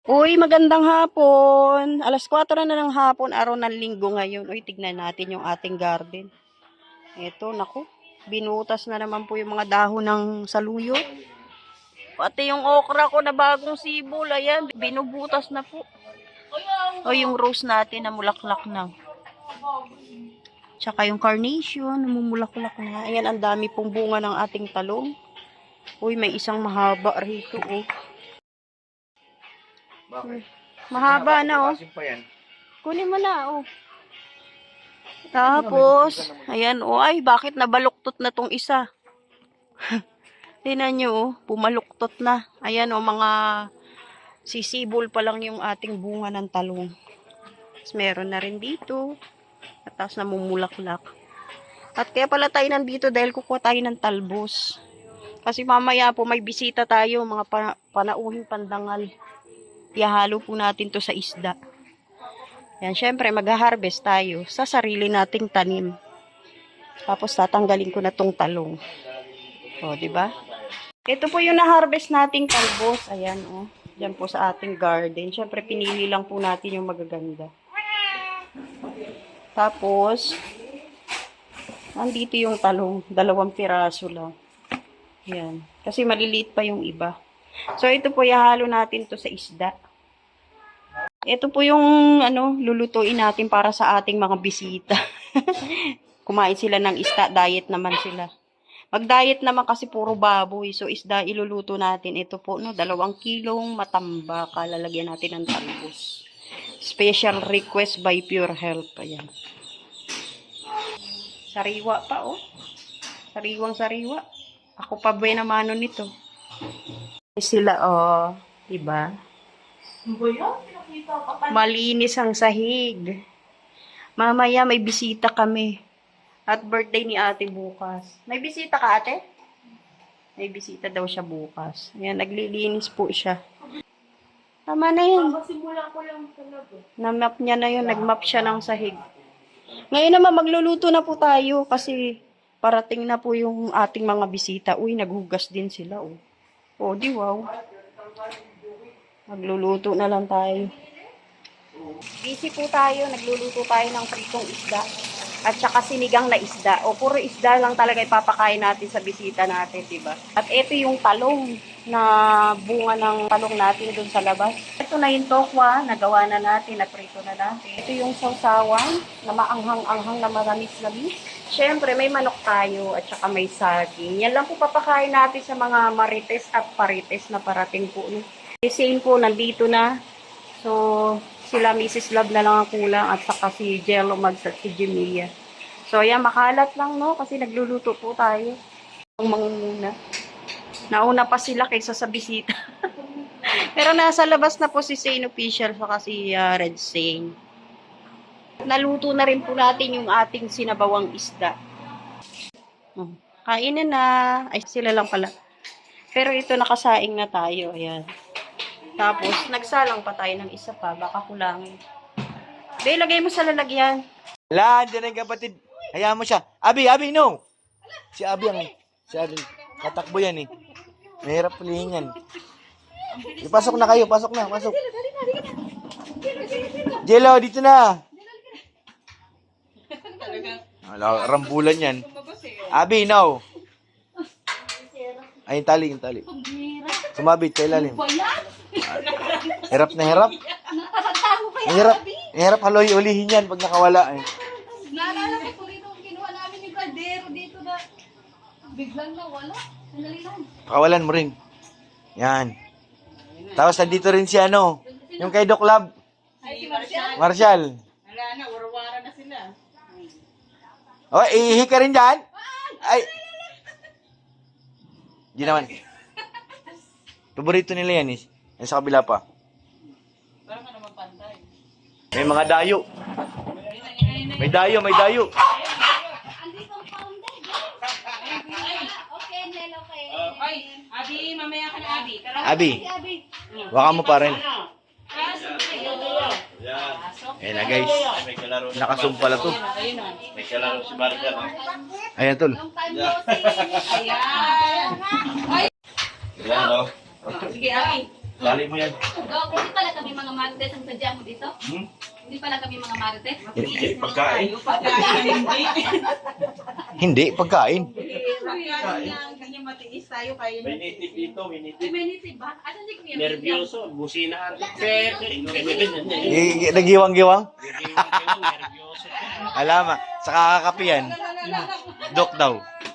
Uy, magandang hapon. Alas 4 na ng hapon, araw ng linggo ngayon. Uy, tignan natin yung ating garden. Eto, naku. Binutas na naman po yung mga dahon ng saluyot. Pati yung okra ko na bagong sibol, ayan, binubutas na po. O yung rose natin na mulaklak na. Tsaka yung carnation, namumulaklak na. Ayan, ang dami pong bunga ng ating talong. Uy, may isang mahaba rito, oh. Bakit? Mahaba na, oh. Kunin mo na, oh. Tapos, ayan, oh, ay, bakit nabaluktot na tong isa? Tingnan nyo, oh, pumaluktot na. Ayan, oh, mga sisibol pa lang yung ating bunga ng talong. Tapos, meron na rin dito. At tapos, namumulaklak. At kaya pala tayo nandito dahil kukuha tayo ng talbos. Kasi mamaya po may bisita tayo, mga panauhing pandangal. Ihalo po natin to sa isda. Yan, syempre mag-harvest tayo sa sarili nating tanim. Tapos tatanggalin ko na tong talong. O, di ba? Ito po yung na-harvest nating talbos. Ayan, oh. Diyan po sa ating garden. Syempre pinili lang po natin yung magaganda. Tapos nandito yung talong, 2 piraso lang. Yan. Kasi maliliit pa yung iba. So ito po ihalo natin to sa isda. Ito po yung lulutuin natin para sa ating mga bisita. Kumain sila ng isda, diet naman sila. Mag-diet naman kasi puro baboy. So isda iluluto natin. Ito po 2 kilong matambak. Lalagyan natin ng talbos. Special request by Pure Health. Ayan. Sariwa pa, oh. Sariwang sariwa. Ako pa buena mano nito. Sila, oh. Diba? Malinis ang sahig. Mamaya may bisita kami. At birthday ni ate bukas. May bisita ka, ate? May bisita daw siya bukas. Ayan, naglilinis po siya. Tama na yun. Na-map niya na yun. Nag-map siya ng sahig. Ngayon naman, magluluto na po tayo kasi parating na po yung ating mga bisita. Uy, naghugas din sila, oh. Oh, di wow. Magluluto na lang tayo. Busy po tayo. Nagluluto tayo ng pritong isda. At saka sinigang na isda. O, puro isda lang talaga ipapakain natin sa bisita natin, diba? At ito yung talong na bunga ng talong natin dun sa labas. Ito na yung tokwa. Nagawa na natin. Naprito na natin. Ito yung sausawan na maanghang-anghang na maramis-lamis. Siyempre, may manok tayo at saka may saging. Yan lang po papakain natin sa mga marites at parites na parating po. Same po, nandito na. So, sila Mrs. Love na lang ang kulang at saka si Jello Mags at si Jemia. So, ayan, makalat lang, no? Kasi nagluluto po tayo. Ang mangunguna. Nauna pa sila kaysa sa bisita. Pero nasa labas na po si Zane Official saka si Red Zane. Naluto na rin po natin yung ating sinabawang isda. Kainin na. Ay, sila lang pala. Pero ito, nakasaing na tayo. Ayan. Tapos, nagsalang pa tayo ng isa pa. Baka kulangin. Be, lagay mo sa lalagyan. Wala, dyan ang kapatid. Hayaan mo siya. Abi, no! Si Abi katakbo yan eh. Mahirap pulihin yan. Pasok na kayo, pasok. Jello, dito na. Wala, rambulan yan. Abi, no! Ay, yung tali. Sumabit, kay lalim. Hirap na hirap. Hirap haloy-ulihin yan pag nakawala eh. Naalala ko dito, kinuha namin yung kaldero dito na biglang nawala. Sandali lang. Pakawalan mo rin. Yan. Tapos nandito rin si yung kay Doc Lab. Ay, si Marcial. Marshall. Wala na, warawara na sila. Oh, ihi ka rin dyan? Ay. Di naman. Paborito nila yan eh. Yan sa kabila pa. Parang ka naman pantay. May mga dayo. May dayo. Andito ang pounded. Okay, Nel, okay. Ay, Abi, mamaya ka na, Abi. Tara. Abi, Abi. waka mo pa rin. Pasok kayo. Ayan na guys. Nakasum pala to. Ayun o. Ayan tol. Long time no see. Ayan. Ay. Ayan o. Sige, Abi. Dali mo yan. Dok, hindi pala kami mga marites ang sadya mo dito? Hmm? Hindi pala kami mga marites? Pagkain. Hindi. Hindi, pagkain. Hindi niya matiis tayo kaya niya. Minitip dito, minitip. Humanity ba? Asan si Kuya? Nervyoso, busina. Nagiwang-giwang? Nervyoso. Alama, sa kakakapi yan. Dok daw.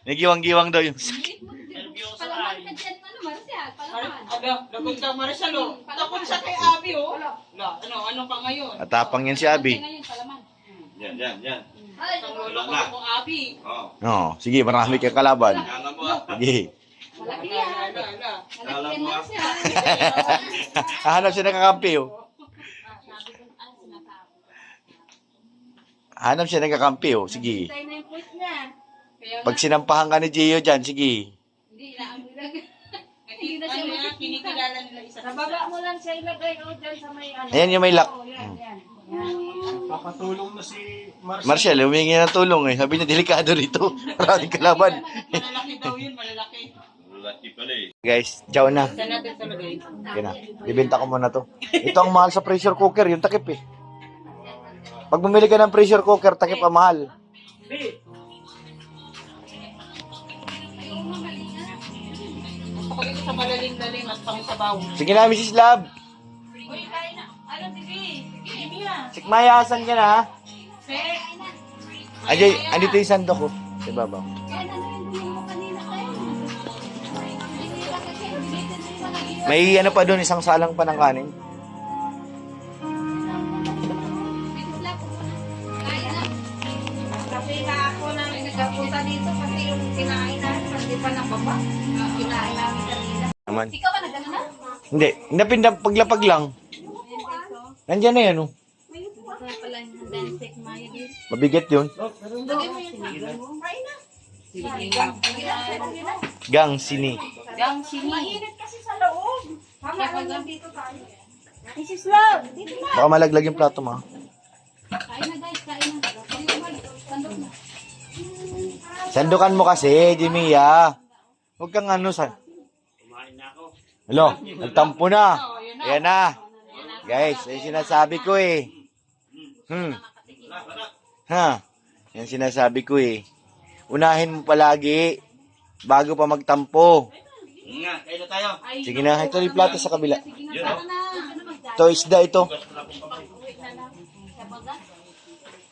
Nagiwang-giwang daw yung Nervyoso Palaman ay. ka dyan, ano, Marcia? Palaman. Lagot ka, Marcelo. Takot siya kay Abi, oh. Ano pa ngayon? Atapang yan si Abi. Ngayon, palaman. Yan. Ay, Ang lolo ko kung Abi. Oo, sige, marami kang kalaban. Sige. malaki yan. Ala. Malaki yan, Marcia. Hanap siya ng kakampi, oh. Sabi ko, ano sinasabi? Hanap siya ng kakampi, oh. Sige. Tayo na yung puwit niya. Kaya nga, Pag sinampahan ka ni Gio dyan, sige. hindi na lang. Hindi na siya Ano yan, makikita. kinikilala nila isa Sa baba mo lang siya ilagay o dyan sa may ano. Ayan yung may lock. Oo, yan. Papatulong na si Marcel. Marshall, humingi ng tulong eh. Sabi niya, delikado rito. Maraming kalaban. Malalaki daw yun, malalaki. Laki pala eh. Guys, ciao na. Saan natin talagay? Yan na. Ibenta ko muna to. Ito ang mahal sa pressure cooker, yung takip eh. Pag bumili ka ng pressure cooker, takip ang mahal. Kapag ito sa malalim-lalim at pang-sabaw. Sige na, Mrs. Love. Uy, kain na. Ano, sige. Sige, Mia. Sikmaya, asan ka na ha? Sek. Ajay, andito yung sandok ko. Sa babaw. Kaya na yung bumili mo kanina kayo. Hindi lang kasi, hindi din sila nag-iwan. May ano pa doon, isang salang pa ng kanin. Bilis lang po muna. Kain na. Kasi na ako nang nagkapunta dito kasi yung kinain namin, hindi pa nang baba. Kinain namin kanina. Naman. Ikaw ba nagano na? Hindi, paglapag lang. Nandyan na yan, oh. Kaya pala yung dansek maya guys. Mabigat yun. Lagay mo yun. Kain na. Gang, sini. Gang sini. Mainit kasi sa loob. Tama lang dito tayo. Mrs. Love, dito na. Baka malaglag yung plato mo. Kain na guys, kain na. Sandok na. Sandukan mo kasi, Jimia. Huwag kang ano sa... Kumain na ako. Hello, nagtampo na. Ayan na. Guys, yung sinasabi ko eh. Ha? Yan sinasabi ko eh. Unahin mo palagi bago pa magtampo. Nga, kain na tayo. Sige na, ito yung plato sa kabila. Sige na, tara na. Ito, isda ito.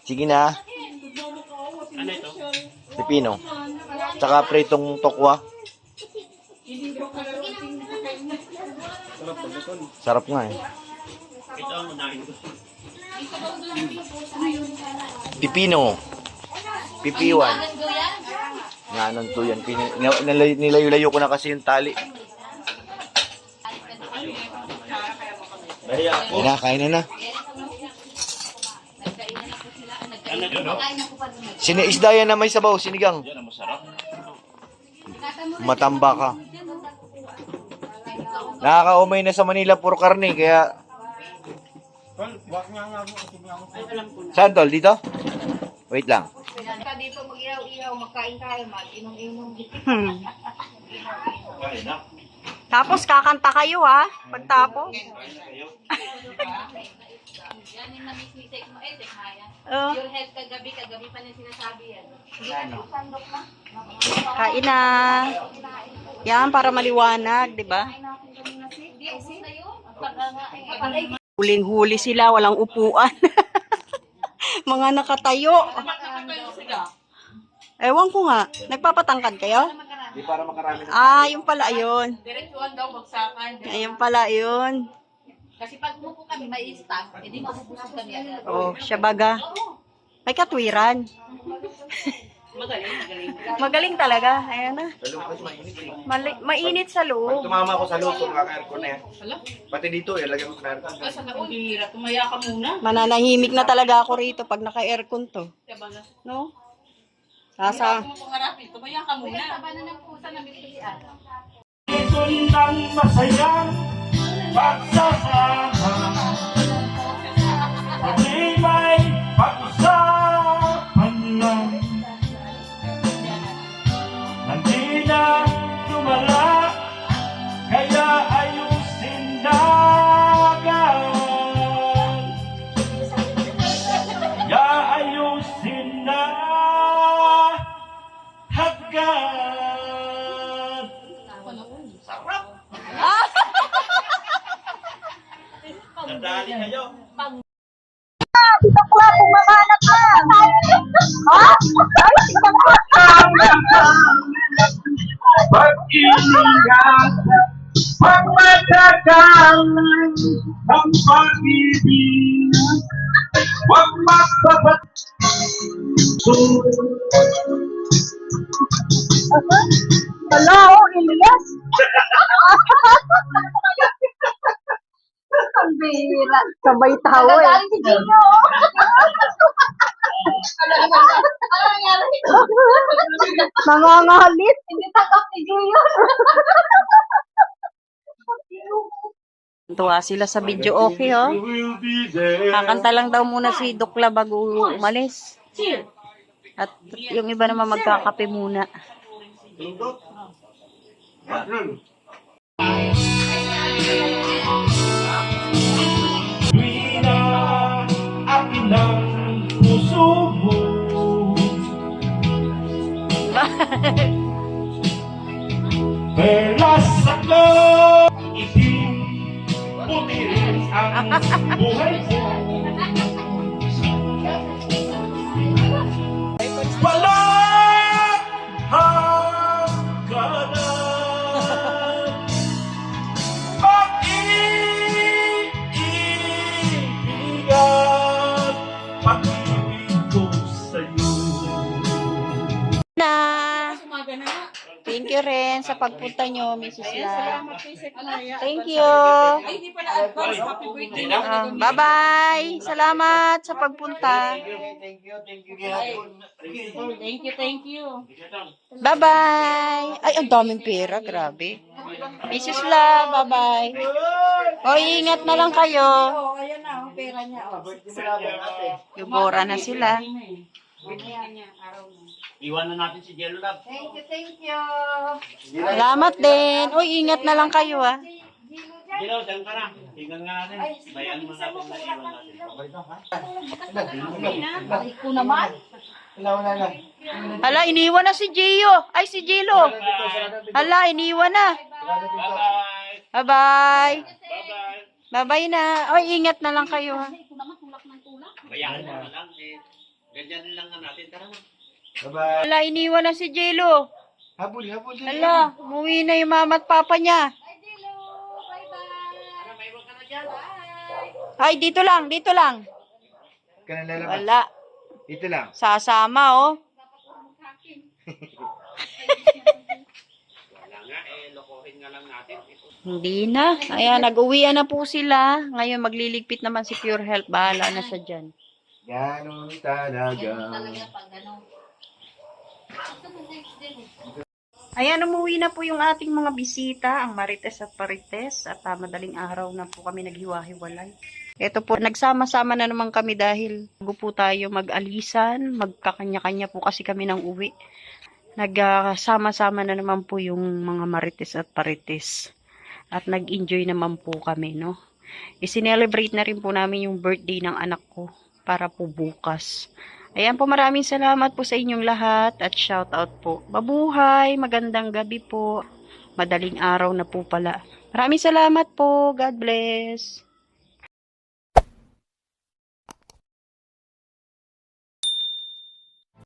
Sige na. Ano ito? Pipino. Tsaka pritong tokwa. Sarap nga eh. Ito ang unahin ko. Pipino. Pipiwan. Nga nun to yan. Nilayo-layo ko na kasi yung tali. Dahil ako. Kain na, kain na na. Ano ito, no? Isda yan na may sabaw, sinigang. Yan ang masarap. Matamba ka. Nakakaumay na sa Manila, puro karne, kaya... Saan tol? Dito? Wait lang. Dito mag-ihaw-ihaw, magkain tayo, mag-inom-inom. Kain na. Tapos kakanta kayo ha, pagtapos. Yan yung namiss ni Sek mo, Sek Maya. Oh, Your health kagabi pa niya sinasabi yan. Hindi na sandok na. kain na. Yan, para maliwanag, di ba? Hindi, ubos na yun. Pag Huling-huli sila, walang upuan. Mga nakatayo. Ewan ko nga, nagpapatangkad kayo? Di para makarami. Ah, yung pala yun. diretsuhan daw, bagsakan. Ayun pala yun. Kasi pag umupo kami, may staff, hindi mabubusog kami agad. Oh, siya baga. May katwiran. Magaling talaga. Ayan na. Mainit sa loob. Tumama ako sa luto, kaka-aircon na yan. Pati dito, ilagay mo sa aircon. Kasi ako hirap, tumaya ka muna. Mananahimik na talaga ako rito pag naka-aircon to. No? Sasa. Pangarapin, tumaya ka muna. Taba na ng pusa na bigyan. Sundang masayang pagsasama. Pati may pag-usapan lang. Hindi na tumala, kaya ayusin na Nadali kayo. Pag-ingat, pagmatagal, ang pag-ibig, huwag magpapat. Hello, Elias. Ang bira. Sabay tawa eh. Nagaling si Gino. Nangangalit. Hindi tanggap ni Gino. Tuwa sila sa video, okay oh. Will be there. Kakanta lang daw muna si Dukla bago umalis. At yung iba naman magkakape muna. Tuwina, akin ang puso mo. Perlas ako, itim, puti rin ang buhay ko. Walang hangganan, pag-ibig, pag-ibig ko sa'yo. Na. Thank you rin sa pagpunta nyo, Mrs. La. Thank you. Ay, hindi pala advance. Happy birthday. Bye-bye. Salamat sa pagpunta. Thank you. Bye-bye. Ay, ang daming pera. Grabe. Mrs. La, bye-bye. O, ingat na lang kayo. Oh, ayan na, pera niya. Yubora na sila. Iwanan natin si Jello Lab. Thank you. Salamat din. Uy, ingat na lang kayo, ah. Jello, saan ka na? Tingnan nga natin. Bayan mo natin na iwan natin. Ay, ko naman. Hala, iniwan na si Gio. Ay, si Gilo. Hala, iniwan na. Bye-bye. Bye-bye. Bye-bye. Bye-bye na. Uy, ingat na lang kayo, ha. Bayaan mo na lang eh. Ganyan lang na natin. Tara na. Bye-bye. Hala, iniwan na si Gilo. Habol, habol. Hala, umuwi na yung mama at papa niya. Ay, dito lang, dito lang. Ka na lalabas. Wala. Ito lang. Sasama, oh. Wala nga eh. Lokohin nga lang natin. Hindi na. Ayan, nag-uwian na po sila. Ngayon, magliligpit naman si Pure Health. Bahala na siya dyan. Ganon talaga. Ayan, umuwi na po yung ating mga bisita, ang Marites at Parites. At madaling araw na po kami naghiwa-hiwalay. Ito po, nagsama-sama na naman kami dahil bago po tayo mag-alisan, magkakanya-kanya po kasi kami ng uwi. Nagsama-sama na naman po yung mga Marites at Parites. At nag-enjoy naman po kami, no? I-celebrate na rin po namin yung birthday ng anak ko para po bukas. Ayan po, maraming salamat po sa inyong lahat at shout out po. Mabuhay, magandang gabi po. Madaling araw na po pala. Maraming salamat po. God bless.